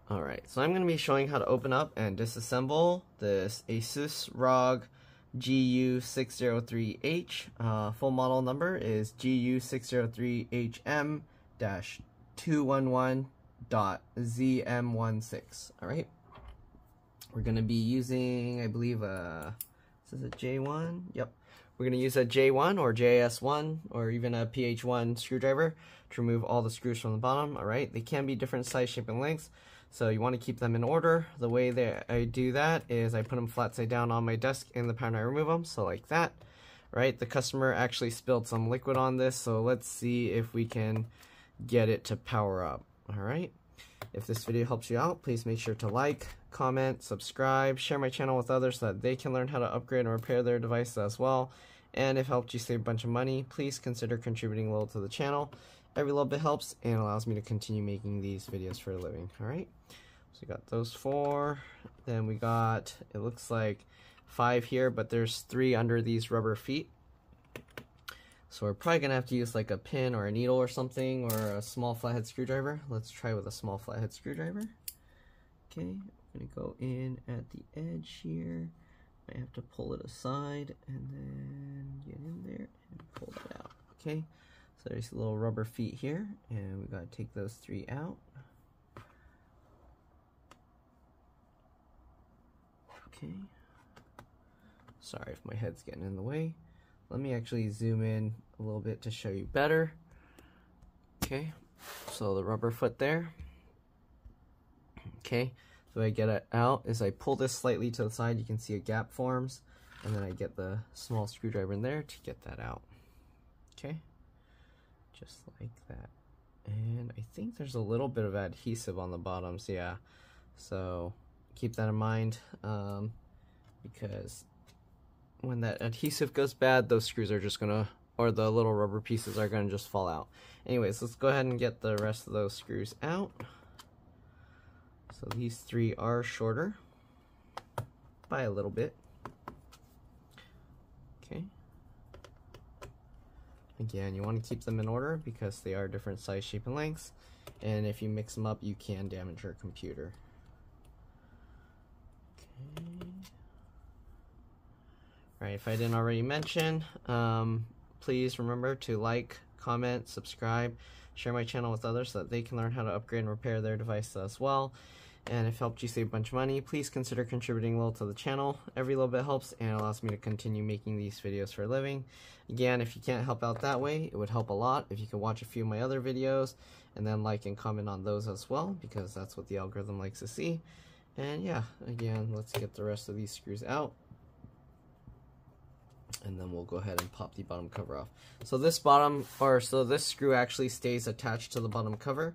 Alright, so I'm going to be showing how to open up and disassemble this Asus ROG GU603H. Full model number is GU603HM-211.ZM16. Alright, we're going to be using, I believe, is this a J1? Yep. We're going to use a J1 or JS1 or even a PH1 screwdriver to remove all the screws from the bottom. Alright, they can be different size, shape, and lengths, so you want to keep them in order. The way that I do that is I put them flat side down on my desk in the power and I remove them, so like that. Right, the customer actually spilled some liquid on this, so let's see if we can get it to power up. Alright, if this video helps you out, please make sure to like, comment, subscribe, share my channel with others so that they can learn how to upgrade and repair their devices as well. And if it helped you save a bunch of money, please consider contributing a little to the channel. Every little bit helps and allows me to continue making these videos for a living. Alright, so we got those 4. Then we got, it looks like 5 here, but there's 3 under these rubber feet. So we're probably going to have to use like a pin or a needle or something, or a small flathead screwdriver. Let's try with a small flathead screwdriver. Okay, I'm going to go in at the edge here. I have to pull it aside and then get in there and pull that out. Okay, so there's little rubber feet here, and we got to take those 3 out. Okay, sorry if my head's getting in the way. Let me actually zoom in a little bit to show you better. Okay, so the rubber foot there. Okay, the way I get it out is I pull this slightly to the side. You can see a gap forms, and then I get the small screwdriver in there to get that out. Okay, just like that. And I think there's a little bit of adhesive on the bottoms, yeah. So keep that in mind, because when that adhesive goes bad, those screws are just gonna, or the little rubber pieces are gonna just fall out. Anyways, let's go ahead and get the rest of those screws out. So these 3 are shorter by a little bit. Okay. Again, you want to keep them in order because they are different size, shape, and lengths. And if you mix them up, you can damage your computer. Okay. Alright, if I didn't already mention, please remember to like, comment, subscribe, share my channel with others so that they can learn how to upgrade and repair their devices as well. And if it helped you save a bunch of money, please consider contributing a little to the channel. Every little bit helps and allows me to continue making these videos for a living. Again, if you can't help out that way, it would help a lot if you could watch a few of my other videos and then like and comment on those as well, because that's what the algorithm likes to see. And yeah, again, let's get the rest of these screws out, and then we'll go ahead and pop the bottom cover off. So this this screw actually stays attached to the bottom cover,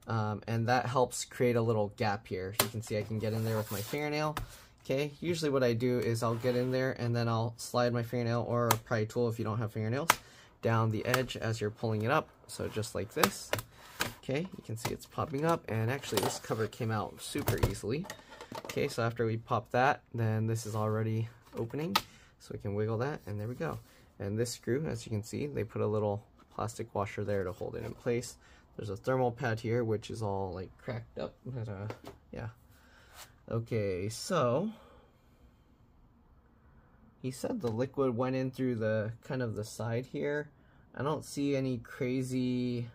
and that helps create a little gap here. You can see I can get in there with my fingernail. Okay, usually what I do is I'll get in there and then I'll slide my fingernail, or a pry tool if you don't have fingernails, down the edge as you're pulling it up. So just like this. Okay, you can see it's popping up, and actually this cover came out super easily. Okay, so after we pop that, then this is already opening. So we can wiggle that, and there we go. And this screw, as you can see, they put a little plastic washer there to hold it in place. There's a thermal pad here, which is all like cracked up, but yeah. Okay, so he said the liquid went in through the kind of the side here. I don't see any crazy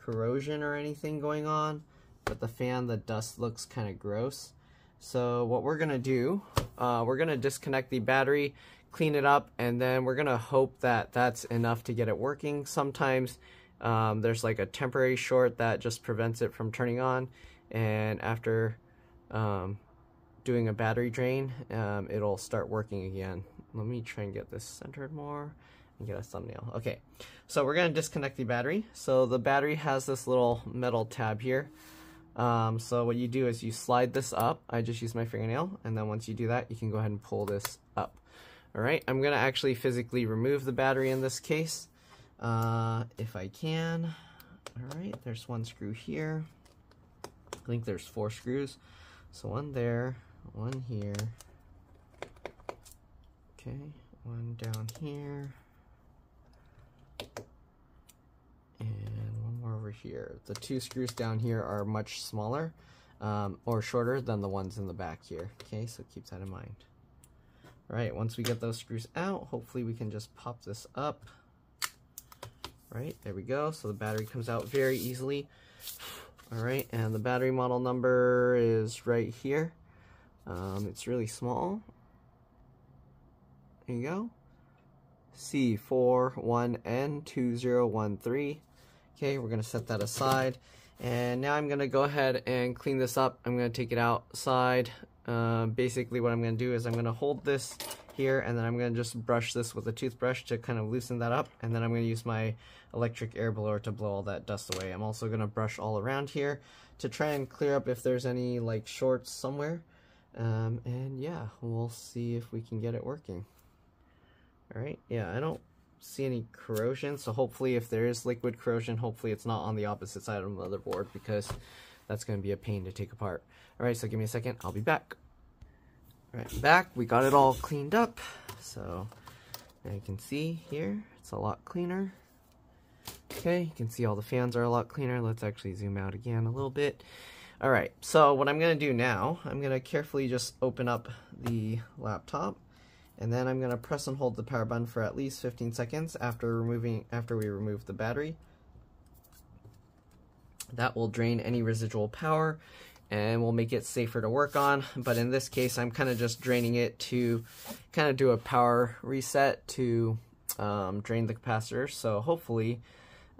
corrosion or anything going on, but the fan, the dust looks kind of gross. So what we're gonna do, we're gonna disconnect the battery, clean it up, and then we're gonna hope that that's enough to get it working. Sometimes there's like a temporary short that just prevents it from turning on, and after doing a battery drain, it'll start working again. Let me try and get this centered more and get a thumbnail. Okay, so we're gonna disconnect the battery. So the battery has this little metal tab here. So what you do is you slide this up. I just use my fingernail, and then once you do that, you can go ahead and pull this up. Alright, I'm going to actually physically remove the battery in this case, if I can. Alright, there's 1 screw here. I think there's 4 screws. So 1 there, 1 here. Okay, 1 down here. And 1 more over here. The 2 screws down here are much smaller. or shorter than the ones in the back here. Okay, so keep that in mind. All right, once we get those screws out, hopefully we can just pop this up. Right, there we go. So the battery comes out very easily. All right, and the battery model number is right here. It's really small. There you go. C41N2013. Okay, we're gonna set that aside. And now I'm gonna go ahead and clean this up. I'm gonna take it outside. Basically what I'm gonna do is I'm gonna hold this here, and then I'm gonna just brush this with a toothbrush to kind of loosen that up, and then I'm gonna use my electric air blower to blow all that dust away. I'm also gonna brush all around here to try and clear up if there's any like shorts somewhere. And yeah, we'll see if we can get it working. All right, yeah, I don't see any corrosion, so hopefully if there is liquid corrosion, hopefully it's not on the opposite side of the motherboard, because that's going to be a pain to take apart. All right, so give me a second, I'll be back. All right, I'm back. We got it all cleaned up, so now you can see here it's a lot cleaner. Okay, you can see all the fans are a lot cleaner. Let's actually zoom out again a little bit. All right, so what I'm going to do now, I'm going to carefully just open up the laptop, and then I'm going to press and hold the power button for at least 15 seconds after we remove the battery. That will drain any residual power and will make it safer to work on. But in this case, I'm kind of just draining it to kind of do a power reset to drain the capacitor. So hopefully,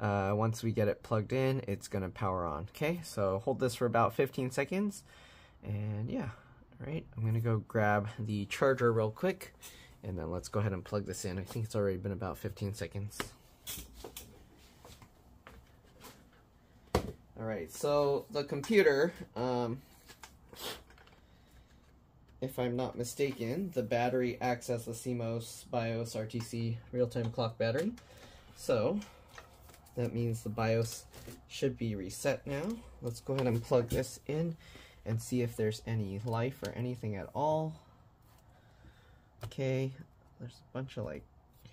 once we get it plugged in, it's going to power on. Okay, so hold this for about 15 seconds. And yeah. Alright, I'm going to go grab the charger real quick, and then let's go ahead and plug this in. I think it's already been about 15 seconds. Alright, so the computer, if I'm not mistaken, the battery acts as the CMOS BIOS RTC real-time clock battery. So that means the BIOS should be reset now. Let's go ahead and plug this in and see if there's any life or anything at all. Okay, there's a bunch of like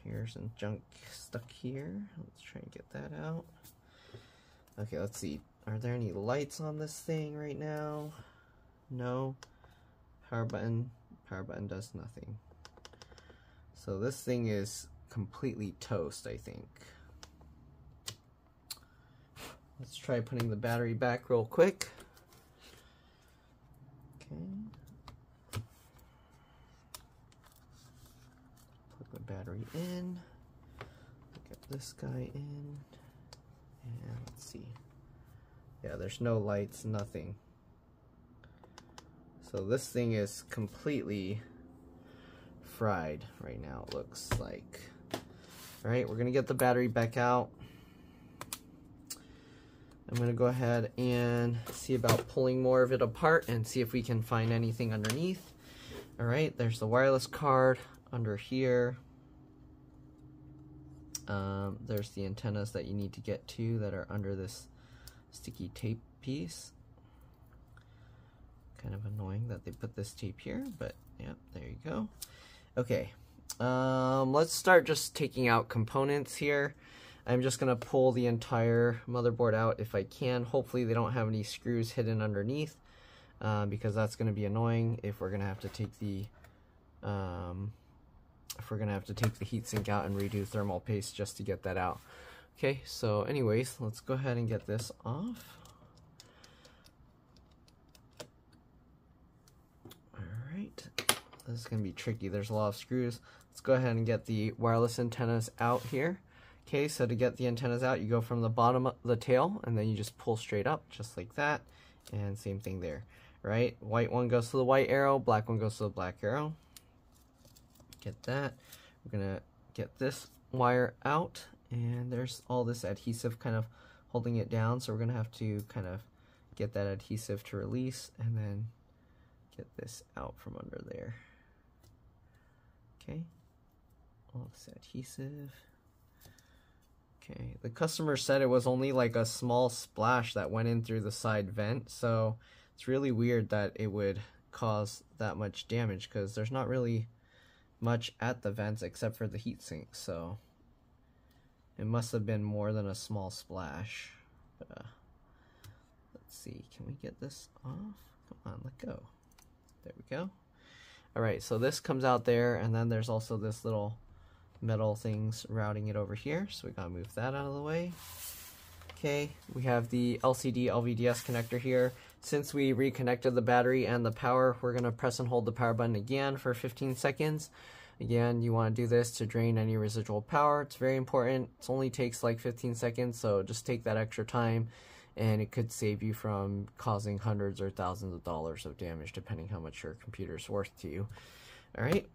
hairs and junk stuck here. Let's try and get that out. Okay, let's see. Are there any lights on this thing right now? No. Power button does nothing. So this thing is completely toast, I think. Let's try putting the battery back real quick. Plug the battery in, get this guy in, and let's see. Yeah, there's no lights, nothing. So this thing is completely fried right now, it looks like. Alright, we're gonna get the battery back out. I'm going to go ahead and see about pulling more of it apart and see if we can find anything underneath. Alright, there's the wireless card under here. There's the antennas that you need to get to that are under this sticky tape piece. Kind of annoying that they put this tape here, but yeah, there you go. Okay, let's start just taking out components here. I'm just going to pull the entire motherboard out if I can. Hopefully they don't have any screws hidden underneath, because that's going to be annoying if we're going to have to take the heatsink out and redo thermal paste just to get that out. Okay, so anyways, let's go ahead and get this off. Alright, this is going to be tricky. There's a lot of screws. Let's go ahead and get the wireless antennas out here. Okay, so to get the antennas out, you go from the bottom of the tail, and then you just pull straight up, just like that, and same thing there, right? White one goes to the white arrow, black one goes to the black arrow. Get that. We're gonna get this wire out, and there's all this adhesive kind of holding it down, so we're gonna have to kind of get that adhesive to release, and then get this out from under there. Okay, all this adhesive. Okay, the customer said it was only like a small splash that went in through the side vent, so it's really weird that it would cause that much damage, because there's not really much at the vents except for the heatsink, so it must have been more than a small splash. But, let's let's see, can we get this off? Come on, let go. There we go. Alright, so this comes out there, and then there's also this little metal things routing it over here, so we gotta move that out of the way. Okay, we have the LCD LVDS connector here. Since we reconnected the battery and the power, we're gonna press and hold the power button again for 15 seconds. Again, you want to do this to drain any residual power. It's very important. It only takes like 15 seconds, so just take that extra time, and it could save you from causing hundreds or thousands of dollars of damage, depending how much your computer is worth to you. Alright,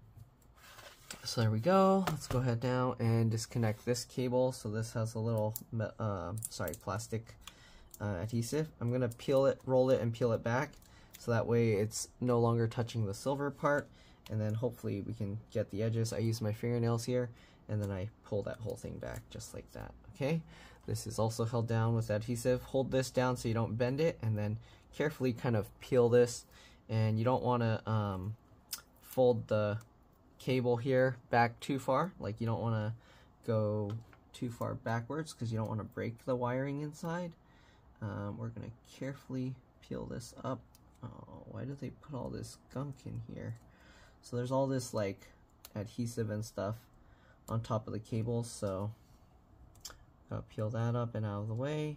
so there we go. Let's go ahead now and disconnect this cable. So this has a little plastic adhesive. I'm going to peel it, roll it, and peel it back, so that way it's no longer touching the silver part. And then hopefully we can get the edges. I use my fingernails here, and then I pull that whole thing back just like that. Okay, this is also held down with adhesive. Hold this down so you don't bend it, and then carefully kind of peel this. And you don't want to fold the cable here back too far. Like, you don't want to go too far backwards because you don't want to break the wiring inside. We're going to carefully peel this up. Oh, why do they put all this gunk in here? So there's all this like adhesive and stuff on top of the cables, so gotta peel that up and out of the way.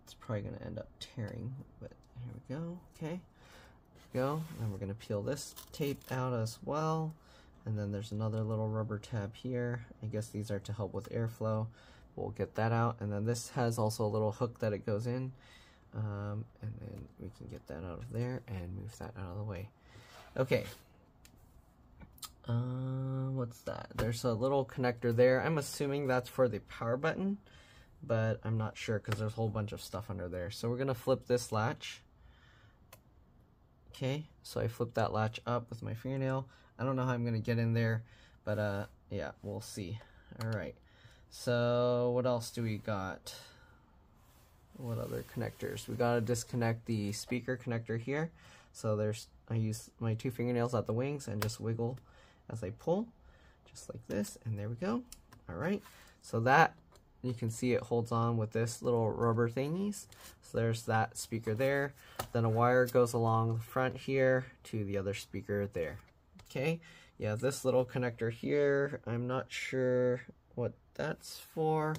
It's probably gonna end up tearing, but here we go. Okay, there we go. And we're gonna peel this tape out as well. And then there's another little rubber tab here. I guess these are to help with airflow. We'll get that out. And then this has also a little hook that it goes in. And then we can get that out of there and move that out of the way. Okay, what's that? There's a little connector there. I'm assuming that's for the power button, but I'm not sure because there's a whole bunch of stuff under there. So we're gonna flip this latch. Okay, so I flip that latch up with my fingernail. I don't know how I'm gonna get in there, but yeah, we'll see. All right, so what else do we got? What other connectors? We gotta disconnect the speaker connector here. So I use my two fingernails at the wings and just wiggle as I pull, just like this, and there we go. All right, so that, you can see it holds on with this little rubber thingies. So there's that speaker there. Then a wire goes along the front here to the other speaker there. Okay, yeah, this little connector here, I'm not sure what that's for.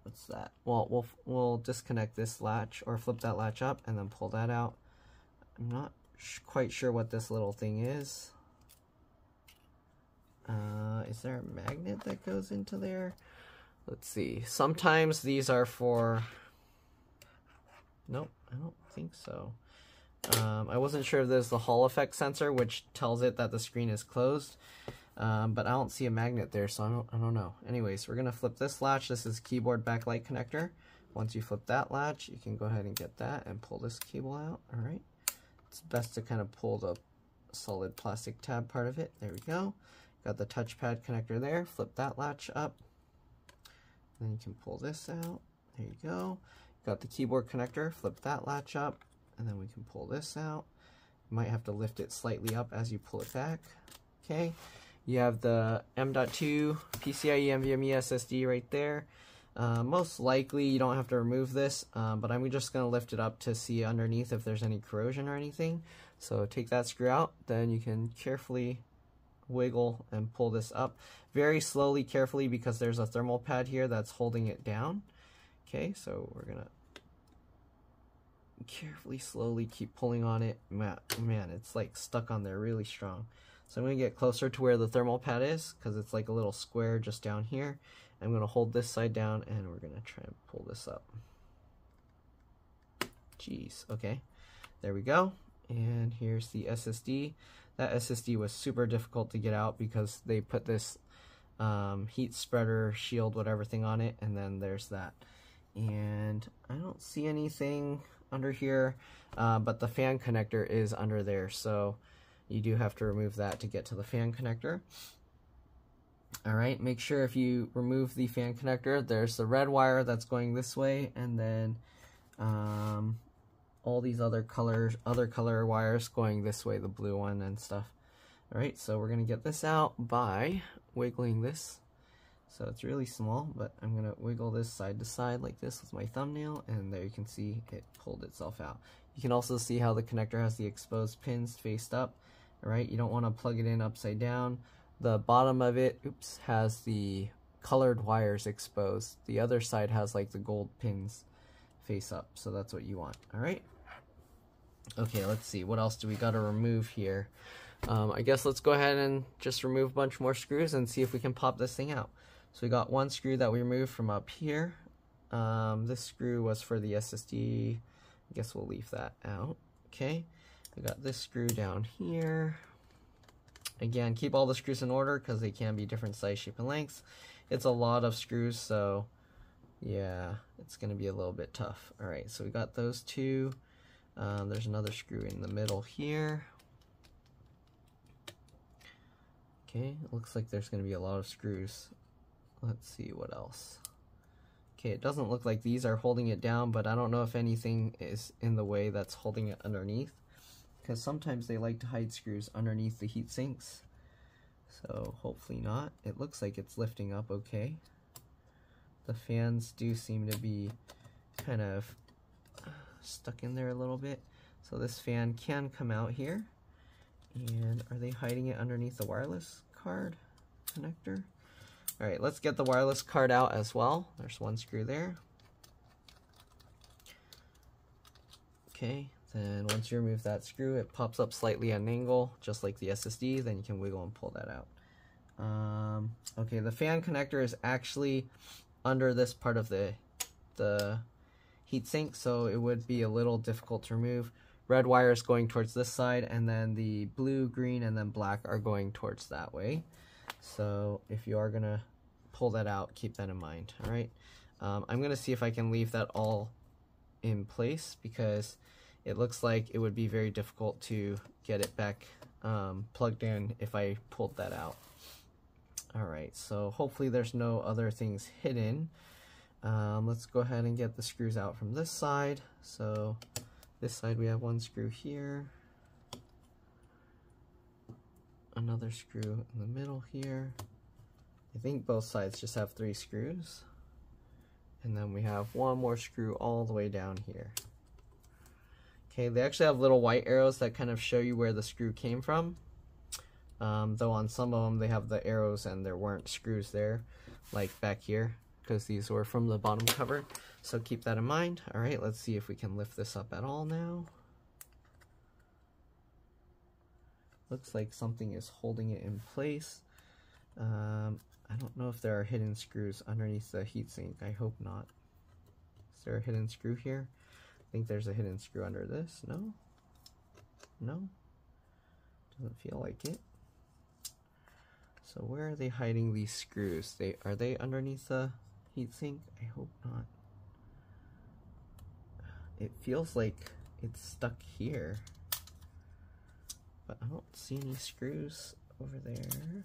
What's that? Well, we'll disconnect this latch, or flip that latch up and then pull that out. I'm not quite sure what this little thing is. Is there a magnet that goes into there? Let's see. Sometimes these are for... Nope, I don't think so. I wasn't sure if there's the Hall effect sensor, which tells it that the screen is closed. But I don't see a magnet there, so I don't know. Anyways, we're gonna flip this latch. This is keyboard backlight connector. Once you flip that latch, you can go ahead and get that and pull this cable out. All right, it's best to kind of pull the solid plastic tab part of it. There we go. Got the touchpad connector there. Flip that latch up. Then you can pull this out. There you go. Got the keyboard connector. Flip that latch up, and then we can pull this out. You might have to lift it slightly up as you pull it back. Okay. You have the M.2 PCIe NVMe SSD right there. Most likely you don't have to remove this, but I'm just going to lift it up to see underneath if there's any corrosion or anything. So take that screw out, then you can carefully wiggle and pull this up. Very slowly, carefully, because there's a thermal pad here that's holding it down. Okay, so we're going to carefully, slowly keep pulling on it. Man, it's like stuck on there really strong. So I'm going to get closer to where the thermal pad is, because it's like a little square just down here. I'm going to hold this side down, and we're going to try and pull this up. Jeez, okay. There we go. And here's the SSD. That SSD was super difficult to get out because they put this heat spreader, shield, whatever thing on it, and then there's that. And I don't see anything under here, but the fan connector is under there, so you do have to remove that to get to the fan connector. Alright, make sure if you remove the fan connector, there's the red wire that's going this way, and then all these other color wires going this way, the blue one and stuff. Alright, so we're going to get this out by wiggling this So it's really small, but I'm gonna wiggle this side to side like this with my thumbnail, and there you can see it pulled itself out. You can also see how the connector has the exposed pins faced up. All right, you don't want to plug it in upside down. The bottom of it, oops, has the colored wires exposed. The other side has like the gold pins face up, so that's what you want. All right. Okay, let's see, what else do we got to remove here? I guess let's go ahead and just remove a bunch more screws and see if we can pop this thing out. So we got one screw that we removed from up here. This screw was for the SSD. I guess we'll leave that out. Okay, we got this screw down here. Again, keep all the screws in order because they can be different size, shape, and lengths. It's a lot of screws, so yeah, it's going to be a little bit tough. All right, so we got those two. There's another screw in the middle here. Okay, it looks like there's going to be a lot of screws. Let's see what else. Okay, it doesn't look like these are holding it down, but I don't know if anything is in the way that's holding it underneath, because sometimes they like to hide screws underneath the heat sinks. So hopefully not. It looks like it's lifting up okay. The fans do seem to be kind of stuck in there a little bit. So this fan can come out here. And are they hiding it underneath the wireless card connector? All right, let's get the wireless card out as well. There's one screw there. Okay, then once you remove that screw, it pops up slightly at an angle, just like the SSD. Then you can wiggle and pull that out. Okay, the fan connector is actually under this part of the heatsink, so it would be a little difficult to remove. Red wire is going towards this side, and then the blue, green, and then black are going towards that way. So if you are gonna pull that out, keep that in mind. All right, I'm gonna see if I can leave that all in place, because it looks like it would be very difficult to get it back plugged in if I pulled that out. All right, so hopefully there's no other things hidden. Let's go ahead and get the screws out from this side. So this side we have one screw here, another screw in the middle here. I think both sides just have 3 screws, and then we have one more screw all the way down here. Okay, they actually have little white arrows that kind of show you where the screw came from. Though on some of them they have the arrows and there weren't screws there, like back here, because these were from the bottom cover. So keep that in mind. All right, let's see if we can lift this up at all now. Looks like something is holding it in place. I don't know if there are hidden screws underneath the heatsink. I hope not. Is there a hidden screw here? I think there's a hidden screw under this. No? No? Doesn't feel like it. So where are they hiding these screws? Are they underneath the heatsink? I hope not. It feels like it's stuck here, but I don't see any screws over there.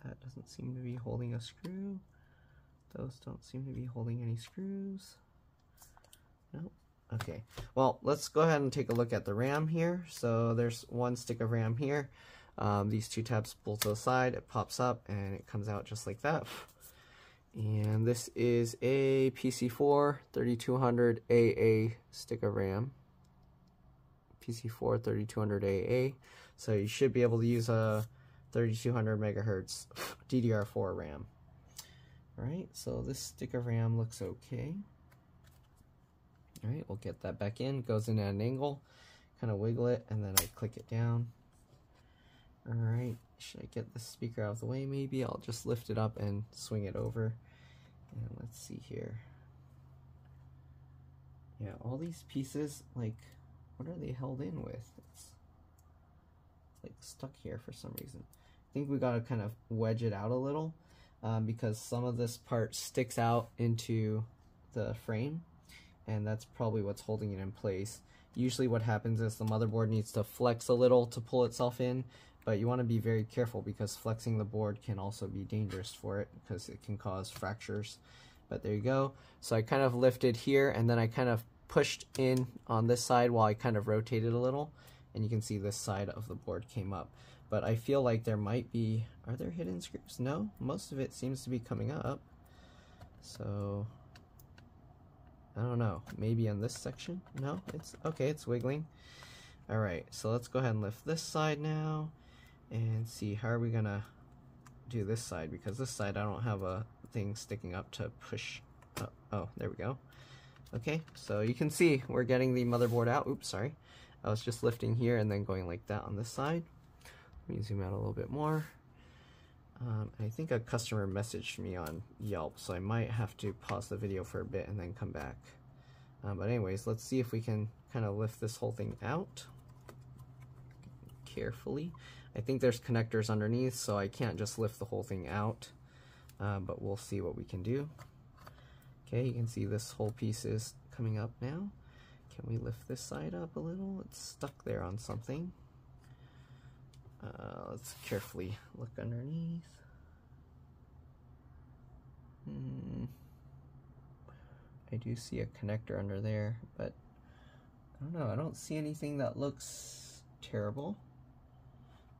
That doesn't seem to be holding a screw. Those don't seem to be holding any screws. Nope. Okay, well, let's go ahead and take a look at the RAM here. So there's one stick of RAM here. These 2 tabs pull to the side, it pops up, and it comes out just like that. And this is a PC4 3200AA stick of RAM. PC4 3200AA. So you should be able to use a 3200 megahertz DDR4 RAM. Alright, so this stick of RAM looks okay. Alright, we'll get that back in. Goes in at an angle. Kind of wiggle it, and then I click it down. Alright, should I get the speaker out of the way maybe? I'll just lift it up and swing it over. And let's see here. Yeah, all these pieces, like, what are they held in with? It's like stuck here for some reason. I think we gotta kind of wedge it out a little, because some of this part sticks out into the frame, and that's probably what's holding it in place. Usually what happens is the motherboard needs to flex a little to pull itself in, but you want to be very careful because flexing the board can also be dangerous for it because it can cause fractures. But there you go. So I kind of lifted here, and then I kind of pushed in on this side while I kind of rotated a little, and you can see this side of the board came up. but I feel like there might be, are there hidden screws? No, most of it seems to be coming up. So, I don't know, maybe in this section? No, it's okay, it's wiggling. Alright, so let's go ahead and lift this side now and see how are we gonna do this side, because this side I don't have a thing sticking up to push up. Oh, there we go. Okay, so you can see we're getting the motherboard out. Oops, sorry. I was just lifting here and then going like that on this side. Let me zoom out a little bit more. I think a customer messaged me on Yelp, so I might have to pause the video for a bit and then come back. But anyways, let's see if we can kind of lift this whole thing out carefully. I think there's connectors underneath, so I can't just lift the whole thing out, but we'll see what we can do. Okay, you can see this whole piece is coming up now. Can we lift this side up a little? It's stuck there on something. Let's carefully look underneath. I do see a connector under there, but I don't know. I don't see anything that looks terrible.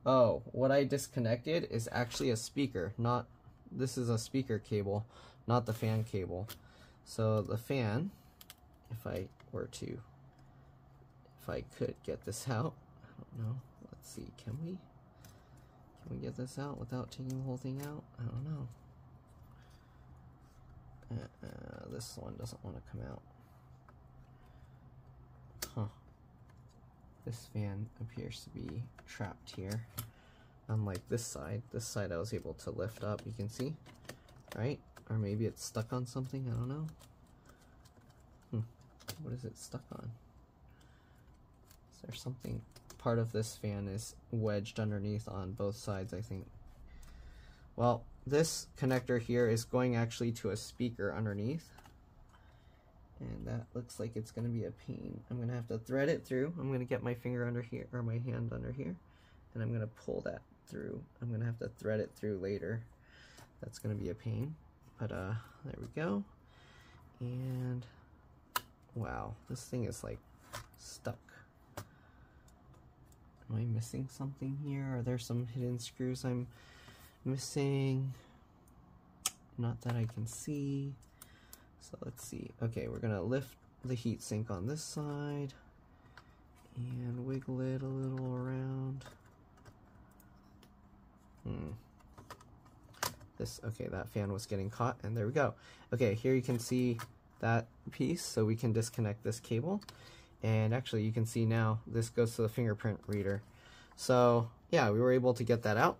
Oh, what I disconnected is actually a speaker. Not, this is a speaker cable, not the fan cable. So the fan, if I could get this out, I don't know. Let's see, can we get this out without taking the whole thing out? I don't know. This one doesn't want to come out. Huh. This fan appears to be trapped here. Unlike this side I was able to lift up, you can see, right? Or maybe it's stuck on something, I don't know. What is it stuck on? Is there something? Part of this fan is wedged underneath on both sides, I think. Well, this connector here is going actually to a speaker underneath, and that looks like it's going to be a pain. I'm going to have to thread it through. I'm going to get my finger under here, or my hand under here, and I'm going to pull that through. I'm going to have to thread it through later. That's going to be a pain, but there we go. And wow, this thing is like stuck. Am I missing something here? Are there some hidden screws I'm missing? Not that I can see. So let's see. Okay, we're gonna lift the heatsink on this side and wiggle it a little around. Okay, that fan was getting caught, and there we go. Okay, here you can see that piece, so we can disconnect this cable. And actually, you can see now this goes to the fingerprint reader. So yeah, we were able to get that out.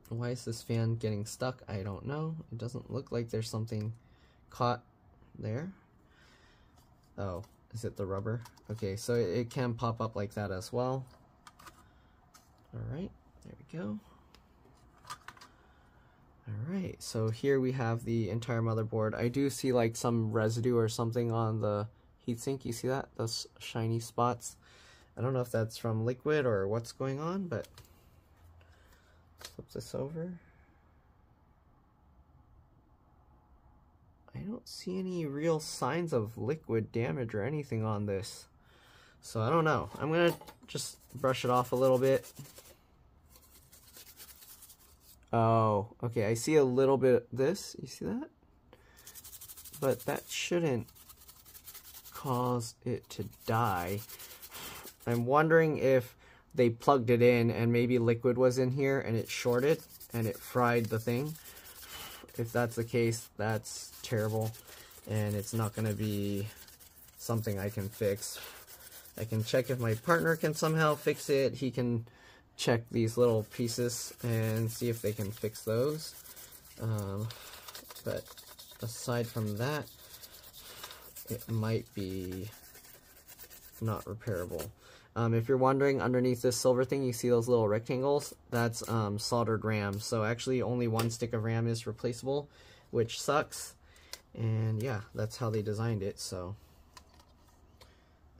Why is this fan getting stuck? I don't know. It doesn't look like there's something caught there. Oh, is it the rubber? Okay, so it can pop up like that as well. Alright, there we go. Alright, so here we have the entire motherboard. I do see like some residue or something on the heatsink. You see that? Those shiny spots. I don't know if that's from liquid or what's going on, but flip this over. I don't see any real signs of liquid damage or anything on this. So I don't know. I'm gonna just brush it off a little bit. Oh, okay, I see a little bit of this. You see that? But that shouldn't cause it to die. I'm wondering if they plugged it in and maybe liquid was in here and it shorted and it fried the thing. If that's the case, that's terrible, and it's not going to be something I can fix. I can check if my partner can somehow fix it. He can check these little pieces and see if they can fix those. But aside from that, it might be not repairable. If you're wondering, underneath this silver thing, you see those little rectangles? That's soldered RAM. So actually only one stick of RAM is replaceable, which sucks. And yeah, that's how they designed it, so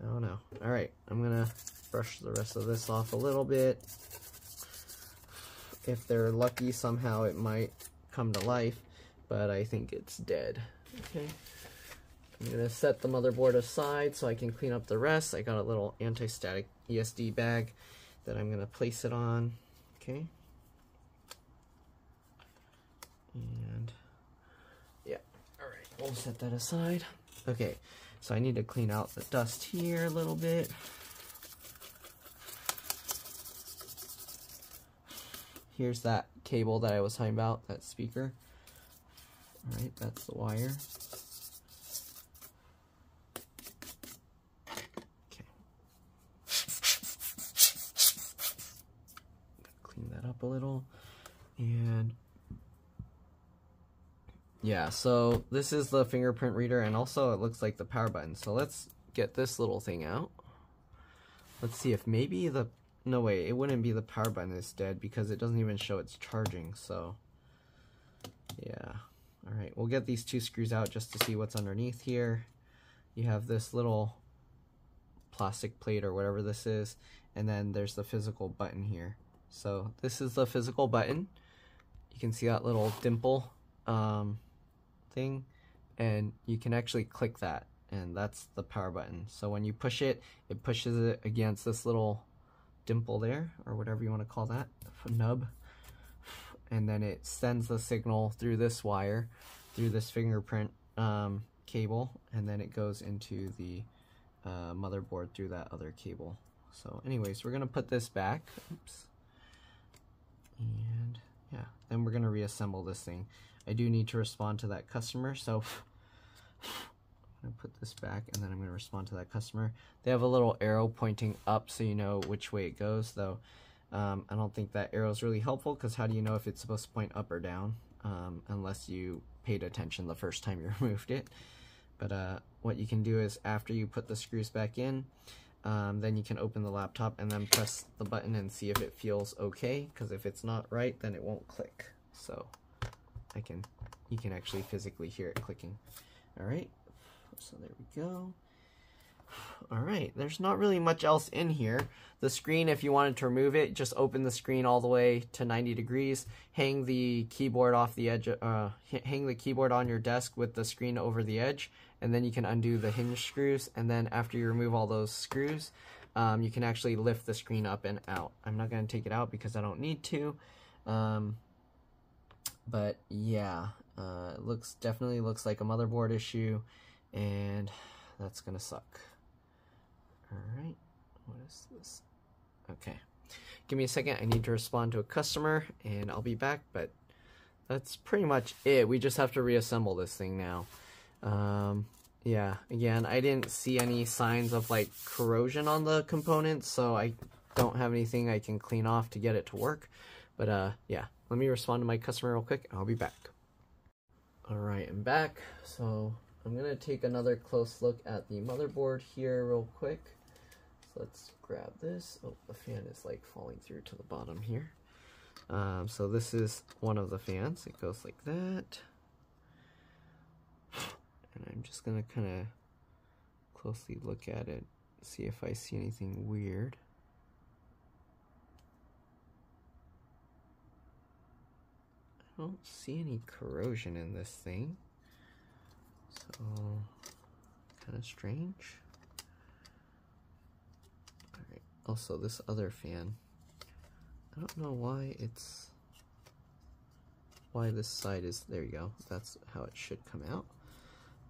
I don't know. Alright, I'm gonna brush the rest of this off a little bit. If they're lucky, somehow it might come to life, but I think it's dead. Okay. I'm going to set the motherboard aside so I can clean up the rest. I got a little anti-static ESD bag that I'm going to place it on. Okay. And yeah, all right, we'll set that aside. Okay, so I need to clean out the dust here a little bit. Here's that cable that I was talking about, that speaker. All right, that's the wire. Okay. Clean that up a little. And yeah, so this is the fingerprint reader, and also it looks like the power button. So let's get this little thing out. Let's see if maybe the, no way, it wouldn't be the power button that's dead because it doesn't even show it's charging. So yeah, all right, we'll get these two screws out just to see what's underneath here. You have this little plastic plate or whatever this is, and then there's the physical button here. So this is the physical button. You can see that little dimple thing, and you can actually click that, and that's the power button. So when you push it, it pushes it against this little dimple there, or whatever you want to call that, nub, and then it sends the signal through this wire, through this fingerprint cable, and then it goes into the motherboard through that other cable. So anyways, we're gonna put this back. Oops. And yeah, then we're gonna reassemble this thing. I do need to respond to that customer, so I'm gonna put this back, and then I'm gonna respond to that customer. They have a little arrow pointing up so you know which way it goes, though I don't think that arrow is really helpful, because how do you know if it's supposed to point up or down unless you paid attention the first time you removed it. But what you can do is, after you put the screws back in, then you can open the laptop and then press the button and see if it feels okay, because if it's not right, then it won't click. So you can actually physically hear it clicking. All right, so there we go. All right, there's not really much else in here. The screen, if you wanted to remove it, just open the screen all the way to 90 degrees, hang the keyboard off the edge, hang the keyboard on your desk with the screen over the edge, and then you can undo the hinge screws, and then after you remove all those screws, you can actually lift the screen up and out. I'm not going to take it out because I don't need to, but yeah, it definitely looks like a motherboard issue, and that's gonna suck. Alright, what is this? Okay, give me a second, I need to respond to a customer, and I'll be back, but that's pretty much it. We just have to reassemble this thing now. Yeah, again, I didn't see any signs of like corrosion on the components, so I don't have anything I can clean off to get it to work. But yeah, let me respond to my customer real quick, and I'll be back. Alright, I'm back. So I'm going to take another close look at the motherboard here real quick. So let's grab this. Oh, the fan is like falling through to the bottom here. So this is one of the fans. It goes like that. And I'm just going to kind of closely look at it, see if I see anything weird. I don't see any corrosion in this thing. So, kind of strange. Alright, also this other fan, I don't know why this side is, there you go, that's how it should come out.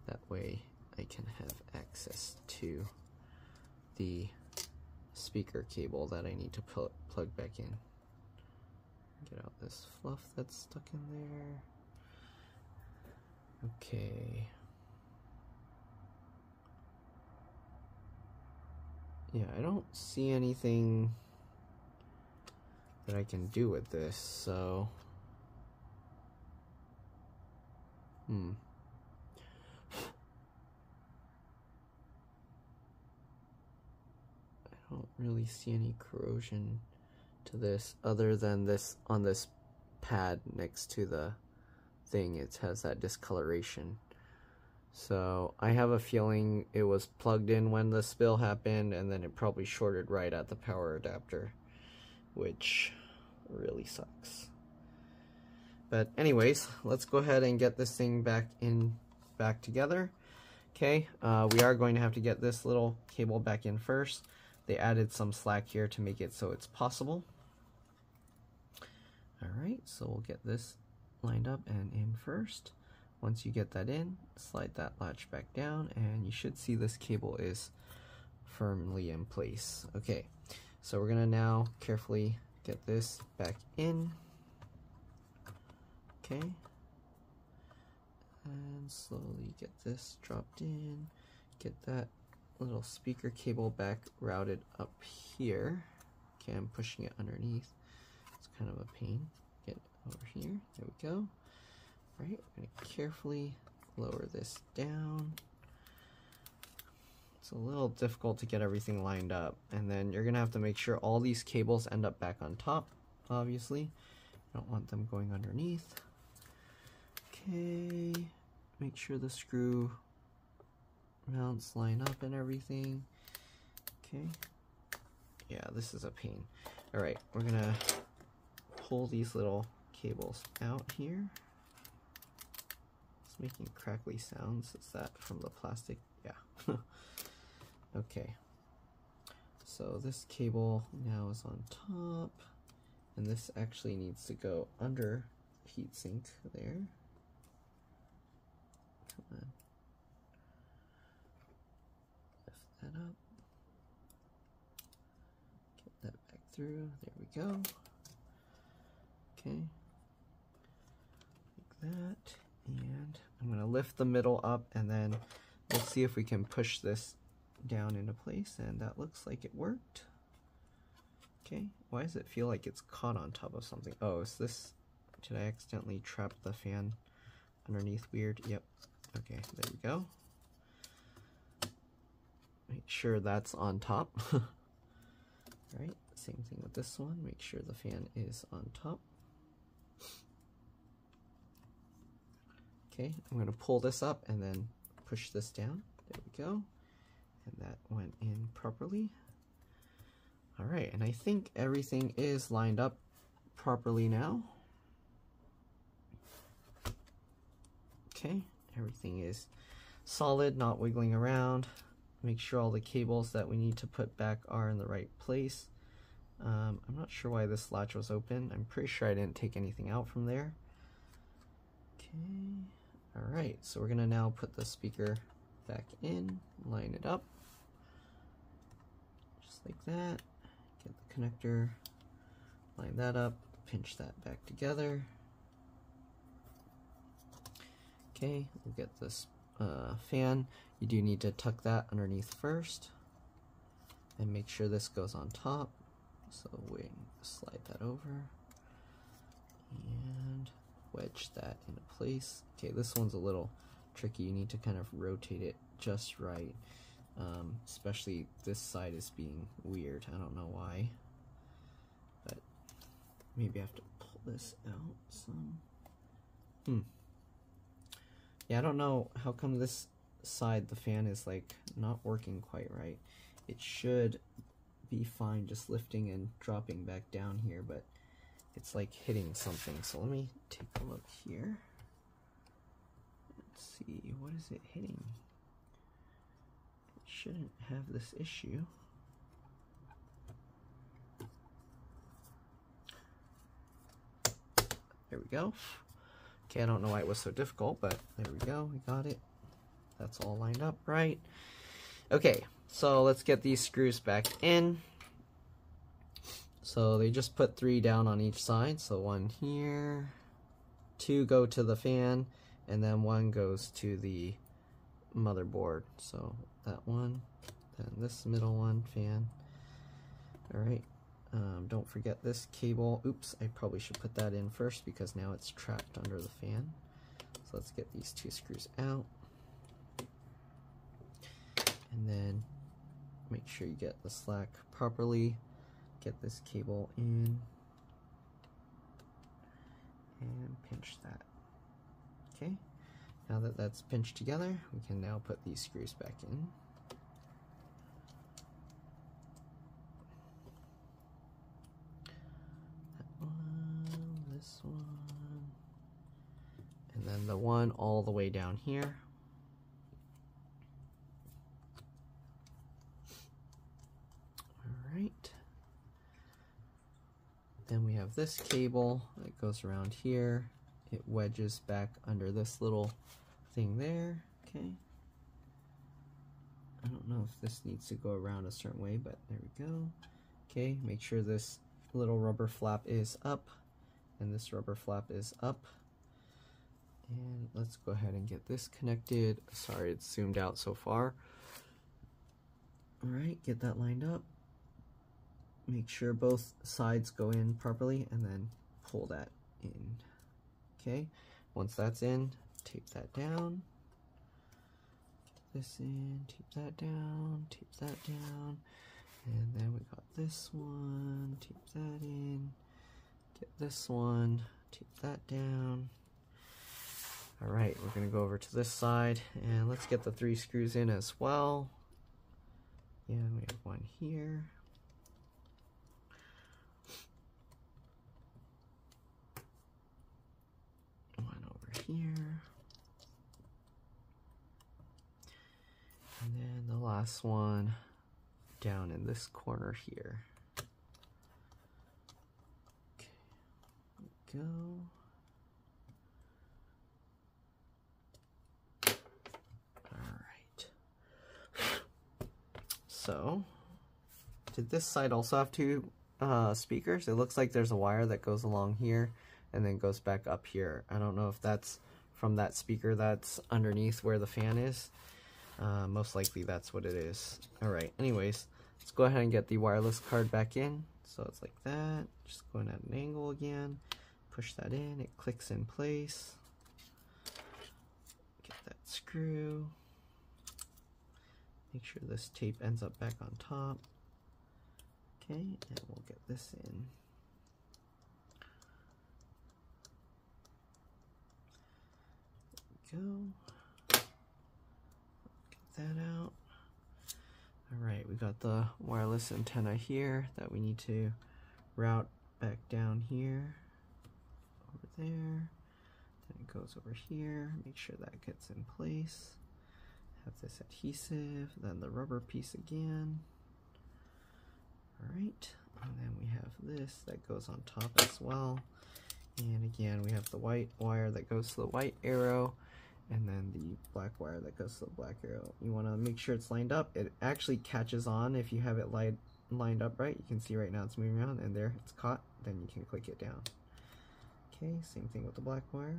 That way I can have access to the speaker cable that I need to plug back in. Get out this fluff that's stuck in there. Okay. Yeah, I don't see anything that I can do with this, so I don't really see any corrosion to this other than this on this pad next to the thing. It has that discoloration. So I have a feeling it was plugged in when the spill happened, and then it probably shorted right at the power adapter, which really sucks. But anyways, let's go ahead and get this thing back together. Okay, we are going to have to get this little cable back in first. they added some slack here to make it so it's possible. Alright, so we'll get this lined up and in first. Once you get that in, slide that latch back down, and you should see this cable is firmly in place. Okay, so we're gonna now carefully get this back in. Okay, and slowly get this dropped in, get that little speaker cable back routed up here. Okay, I'm pushing it underneath. It's kind of a pain. Get it over here. There we go. Right, we're going to carefully lower this down. It's a little difficult to get everything lined up, and then you're going to have to make sure all these cables end up back on top, obviously. You don't want them going underneath. Okay, make sure the screw mounts line up and everything. Okay, yeah, this is a pain. Alright, we're going to pull these little cables out here. Making crackly sounds. Is that from the plastic? Yeah. Okay. So this cable now is on top, and this actually needs to go under heatsink there. Come on. Lift that up. Get that back through. There we go. Okay. Like that. And I'm going to lift the middle up, and then we'll see if we can push this down into place, and that looks like it worked. Okay, why does it feel like it's caught on top of something? Oh, is this, did I accidentally trap the fan underneath weird? Yep, okay, there we go. Make sure that's on top. Right, same thing with this one, make sure the fan is on top. Okay, I'm going to pull this up and then push this down. There we go. And that went in properly. Alright, and I think everything is lined up properly now. Okay, everything is solid, not wiggling around. Make sure all the cables that we need to put back are in the right place. I'm not sure why this latch was open. I'm pretty sure I didn't take anything out from there. Okay. Alright, so we're going to now put the speaker back in, line it up, just like that, get the connector, line that up, pinch that back together. Okay, we'll get this fan. You do need to tuck that underneath first, and make sure this goes on top, so we slide that over, and wedge that into place. Okay, this one's a little tricky. You need to kind of rotate it just right. Especially this side is being weird. I don't know why. But maybe I have to pull this out some. Yeah, I don't know how come this side, the fan is like not working quite right. It should be fine just lifting and dropping back down here, but it's like hitting something. So let me take a look here. Let's see, what is it hitting? It shouldn't have this issue. There we go. Okay, I don't know why it was so difficult, but there we go, we got it. That's all lined up right. Okay, so let's get these screws back in. So they just put 3 down on each side, so 1 here, 2 go to the fan, and then 1 goes to the motherboard. So that one, then this middle one, fan. Alright, don't forget this cable. Oops, I probably should put that in first because now it's trapped under the fan. So let's get these 2 screws out. And then make sure you get the slack properly. Get this cable in and pinch that. Okay, now that that's pinched together, we can now put these screws back in. That one, this one, and then the one all the way down here. Then we have this cable that goes around here. It wedges back under this little thing there. Okay. I don't know if this needs to go around a certain way, but there we go. Okay, make sure this little rubber flap is up and this rubber flap is up. And let's go ahead and get this connected. Sorry, it's zoomed out so far. All right, get that lined up. Make sure both sides go in properly and then pull that in. Okay, once that's in, tape that down. Get this in, tape that down, tape that down. And then we got this one, tape that in. Get this one, tape that down. All right, we're gonna go over to this side and let's get the 3 screws in as well. And we have one here. One over here. And then the last one down in this corner here. Okay, there we go. So, did this side also have 2 speakers? It looks like there's a wire that goes along here and then goes back up here. I don't know if that's from that speaker that's underneath where the fan is. Most likely that's what it is. Alright, anyways, let's go ahead and get the wireless card back in. So it's like that, just going at an angle again. Push that in, it clicks in place. Get that screw. Make sure this tape ends up back on top. Okay, and we'll get this in. There we go. Get that out. Alright, we got the wireless antenna here that we need to route back down here. Over there. Then it goes over here. Make sure that gets in place. Have this adhesive, then the rubber piece again. Alright, and then we have this that goes on top as well. And again, we have the white wire that goes to the white arrow, and then the black wire that goes to the black arrow. You want to make sure it's lined up. It actually catches on if you have it lined up right. You can see right now it's moving around, and there it's caught. Then you can click it down. Okay, same thing with the black wire.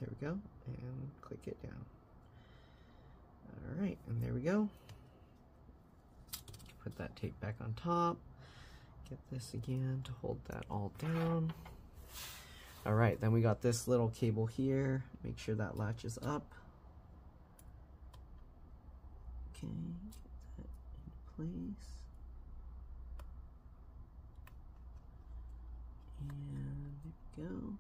There we go, and click it down. Alright, and there we go. Put that tape back on top. Get this again to hold that all down. Alright, then we got this little cable here. Make sure that latches up. Okay, get that in place. And there we go.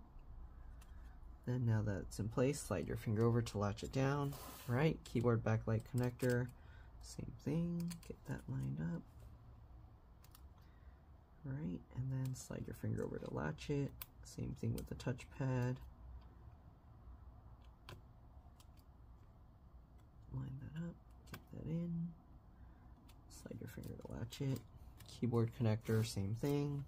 Then now that it's in place, slide your finger over to latch it down. Right, keyboard backlight connector, same thing, get that lined up. Right, and then slide your finger over to latch it. Same thing with the touchpad. Line that up, get that in. Slide your finger to latch it. Keyboard connector, same thing.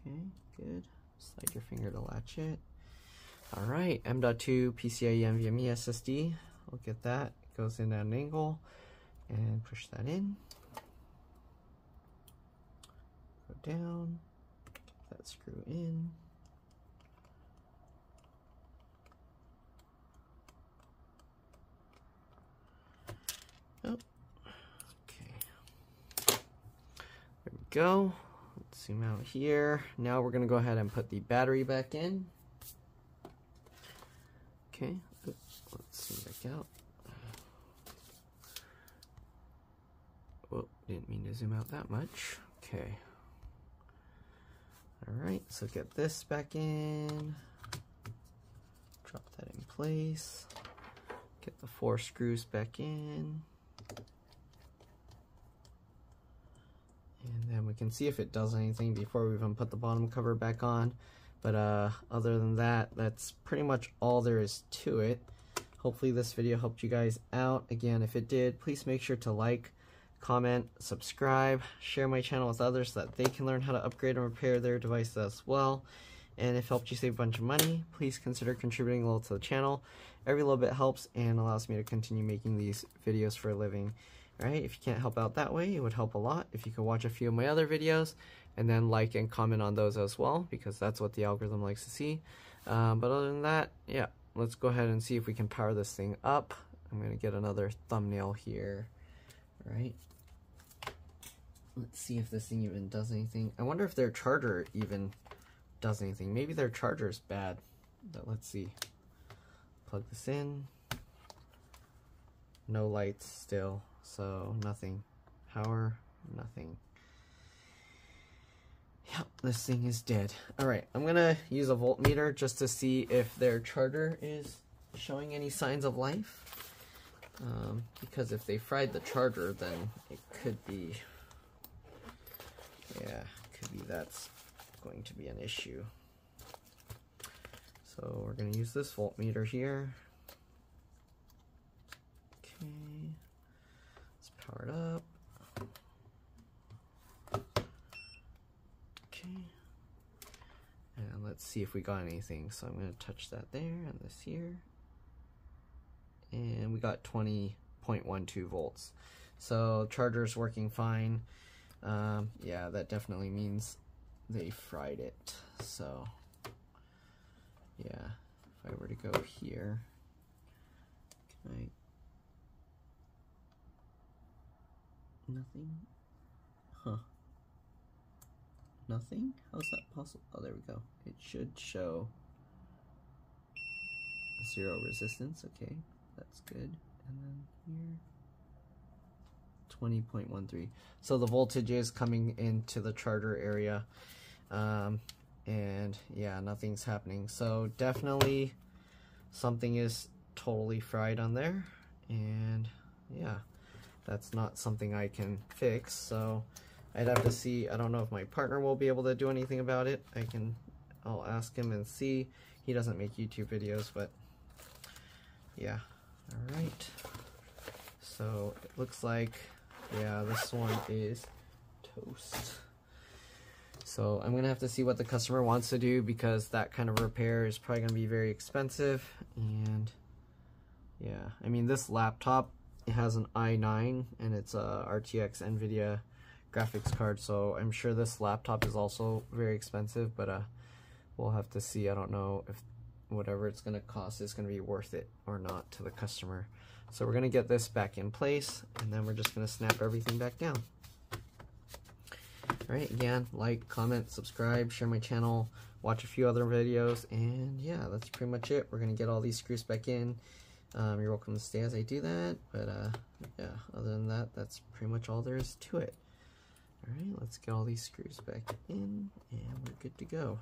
Okay, good. Slide your finger to latch it. Alright, M.2 PCIe NVMe SSD. We'll get that. It goes in at an angle. And push that in. Go down. Get that screw in. Oh, okay. There we go. Let's zoom out here. Now we're going to go ahead and put the battery back in. Okay, let's zoom back out. Whoa, didn't mean to zoom out that much. Okay. Alright, so get this back in. Drop that in place. Get the 4 screws back in. And then we can see if it does anything before we even put the bottom cover back on. But other than that, that's pretty much all there is to it. Hopefully this video helped you guys out. Again, if it did, please make sure to like, comment, subscribe, share my channel with others so that they can learn how to upgrade and repair their devices as well. And if it helped you save a bunch of money, please consider contributing a little to the channel. Every little bit helps and allows me to continue making these videos for a living. Alright, if you can't help out that way, it would help a lot if you could watch a few of my other videos and then like and comment on those as well, because that's what the algorithm likes to see. But other than that, yeah, let's go ahead and see if we can power this thing up. I'm going to get another thumbnail here. Alright, let's see if this thing even does anything. I wonder if their charger even does anything. Maybe their charger is bad, but let's see. Plug this in. No lights still, so nothing. Power, nothing. Yep, this thing is dead. Alright, I'm gonna use a voltmeter just to see if their charger is showing any signs of life. Because if they fried the charger, then it could be, yeah, could be that's going to be an issue. So we're going to use this voltmeter here. Okay, let's power it up. Okay, and let's see if we got anything. So I'm going to touch that there and this here. And we got 20.12 volts. So charger's working fine. Yeah, that definitely means they fried it. So yeah, if I were to go here, can I? Nothing? Huh. Nothing? How's that possible? Oh, there we go. It should show 0 resistance. Okay, that's good. And then here, 20.13. So the voltage is coming into the charger area. And yeah, nothing's happening. So definitely something is totally fried on there. And yeah, that's not something I can fix. So I'd have to see. I don't know if my partner will be able to do anything about it. I'll ask him and see. He doesn't make YouTube videos, but yeah. All right. So it looks like, yeah, this one is toast. So I'm going to have to see what the customer wants to do, because that kind of repair is probably going to be very expensive. And yeah, I mean, this laptop, it has an i9 and it's a RTX NVIDIA graphics card. So I'm sure this laptop is also very expensive, but we'll have to see. I don't know if whatever it's going to cost is going to be worth it or not to the customer. So we're going to get this back in place, and then we're just going to snap everything back down. Alright, again, like, comment, subscribe, share my channel, watch a few other videos, and yeah, that's pretty much it. We're going to get all these screws back in. You're welcome to stay as I do that, but yeah, other than that, that's pretty much all there is to it. Alright, let's get all these screws back in, and we're good to go.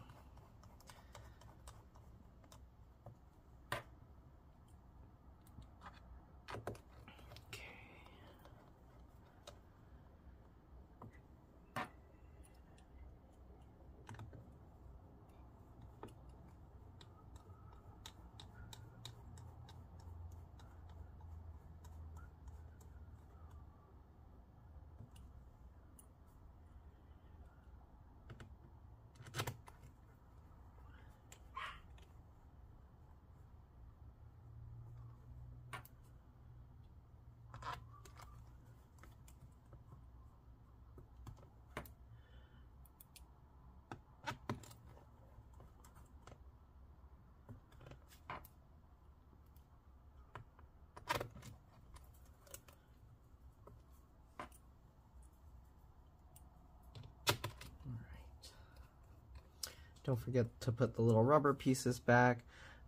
Don't forget to put the little rubber pieces back.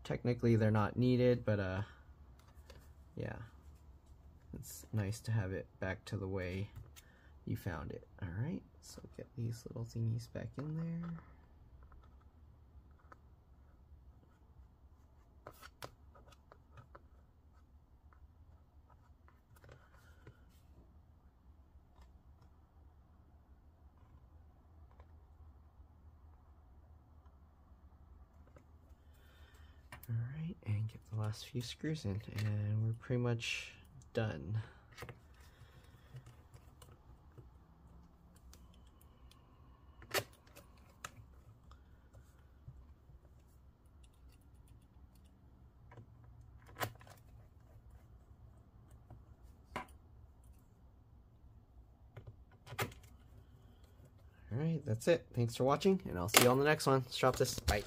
Technically they're not needed, but yeah, it's nice to have it back to the way you found it. Alright, so get these little thingies back in there. Alright, and Get the last few screws in, and we're pretty much done. Alright, that's it. Thanks for watching, and I'll see you on the next one. Let's drop this. Bye.